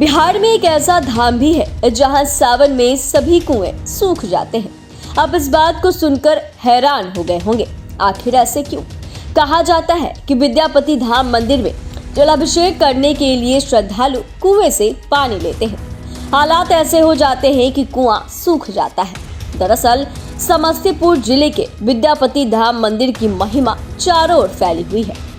बिहार में एक ऐसा धाम भी है जहां सावन में सभी कुएं सूख जाते हैं। आप इस बात को सुनकर हैरान हो गए होंगे, आखिर ऐसे क्यों? कहा जाता है कि विद्यापति धाम मंदिर में जलाभिषेक करने के लिए श्रद्धालु कुएं से पानी लेते हैं। हालात ऐसे हो जाते हैं कि कुआं सूख जाता है। दरअसल समस्तीपुर जिले के विद्यापति धाम मंदिर की महिमा चारों ओर फैली हुई है।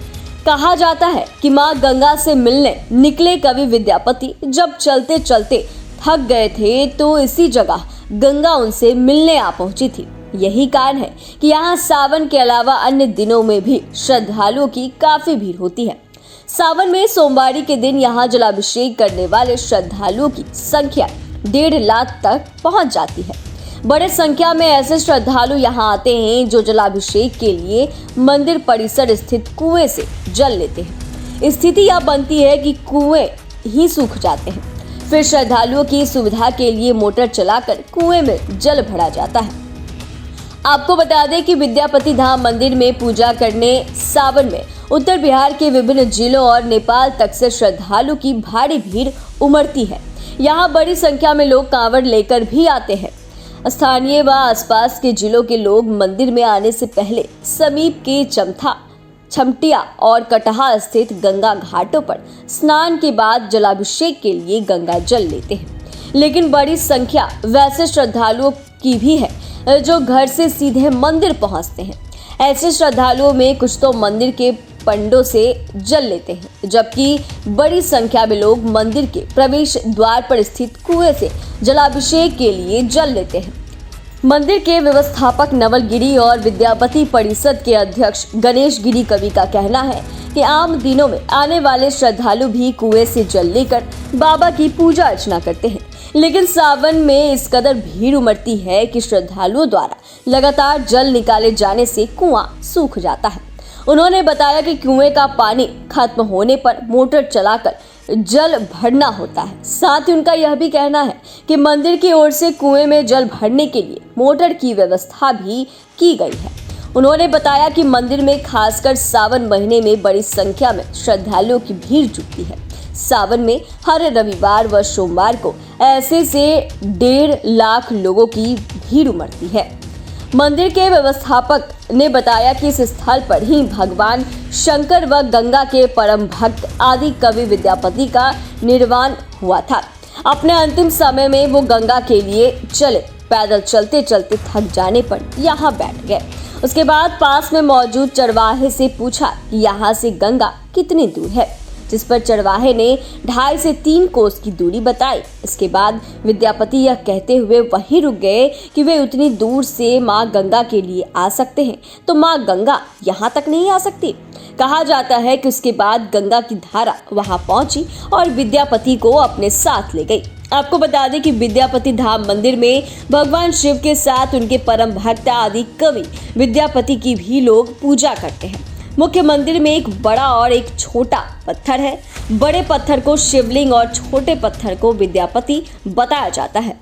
कहा जाता है कि मां गंगा से मिलने निकले कवि विद्यापति जब चलते चलते थक गए थे तो इसी जगह गंगा उनसे मिलने आ पहुंची थी। यही कारण है कि यहाँ सावन के अलावा अन्य दिनों में भी श्रद्धालुओं की काफी भीड़ होती है। सावन में सोमवारी के दिन यहाँ जलाभिषेक करने वाले श्रद्धालुओं की संख्या 1.5 लाख तक पहुँच जाती है। बड़े संख्या में ऐसे श्रद्धालु यहाँ आते हैं जो जलाभिषेक के लिए मंदिर परिसर स्थित कुएं से जल लेते हैं। स्थिति यह बनती है कि कुएं ही सूख जाते हैं। फिर श्रद्धालुओं की सुविधा के लिए मोटर चलाकर कुएं में जल भरा जाता है। आपको बता दें कि विद्यापति धाम मंदिर में पूजा करने सावन में उत्तर बिहार के विभिन्न जिलों और नेपाल तक से श्रद्धालु की भारी भीड़ उमड़ती है। यहाँ बड़ी संख्या में लोग कांवड़ लेकर भी आते हैं। स्थानीय व आसपास के जिलों के लोग मंदिर में आने से पहले समीप के चमथा, छमटिया और कटहा स्थित गंगा घाटों पर स्नान के बाद जलाभिषेक के लिए गंगा जल लेते हैं। लेकिन बड़ी संख्या वैसे श्रद्धालुओं की भी है जो घर से सीधे मंदिर पहुंचते हैं। ऐसे श्रद्धालुओं में कुछ तो मंदिर के पंडों से जल लेते हैं, जबकि बड़ी संख्या में लोग मंदिर के प्रवेश द्वार पर स्थित कुएं से जलाभिषेक के लिए जल लेते हैं। मंदिर के व्यवस्थापक नवल गिरी और विद्यापति परिषद के अध्यक्ष गणेश गिरी कवि का कहना है कि आम दिनों में आने वाले श्रद्धालु भी कुएं से जल लेकर बाबा की पूजा अर्चना करते हैं, लेकिन सावन में इस कदर भीड़ उमड़ती है कि श्रद्धालुओं द्वारा लगातार जल निकाले जाने से कुआं सूख जाता है। उन्होंने बताया कि कुएं का पानी खत्म होने पर मोटर चलाकर जल भरना होता है। साथ ही उनका यह भी कहना है कि मंदिर की ओर से कुएं में जल भरने के लिए मोटर की व्यवस्था भी की गई है। उन्होंने बताया कि मंदिर में खासकर सावन महीने में बड़ी संख्या में श्रद्धालुओं की भीड़ जुटती है। सावन में हर रविवार व सोमवार को ऐसे से 1.5 लाख लोगों की भीड़ उमड़ती है। मंदिर के व्यवस्थापक ने बताया कि इस स्थल पर ही भगवान शंकर व गंगा के परम भक्त आदि कवि विद्यापति का निर्वाण हुआ था। अपने अंतिम समय में वो गंगा के लिए चले, पैदल चलते चलते थक जाने पर यहाँ बैठ गए। उसके बाद पास में मौजूद चरवाहे से पूछा कि यहाँ से गंगा कितनी दूर है, जिस पर चरवाहे ने 2.5 से 3 कोस की दूरी बताई। इसके बाद विद्यापति यह कहते हुए वहीं रुक गए कि वे उतनी दूर से मां गंगा के लिए आ सकते हैं तो मां गंगा यहाँ तक नहीं आ सकती। कहा जाता है कि उसके बाद गंगा की धारा वहां पहुंची और विद्यापति को अपने साथ ले गई। आपको बता दें कि विद्यापति धाम मंदिर में भगवान शिव के साथ उनके परम भक्त आदि कवि विद्यापति की भी लोग पूजा करते हैं। मुख्य मंदिर में एक बड़ा और एक छोटा पत्थर है। बड़े पत्थर को शिवलिंग और छोटे पत्थर को विद्यापति बताया जाता है।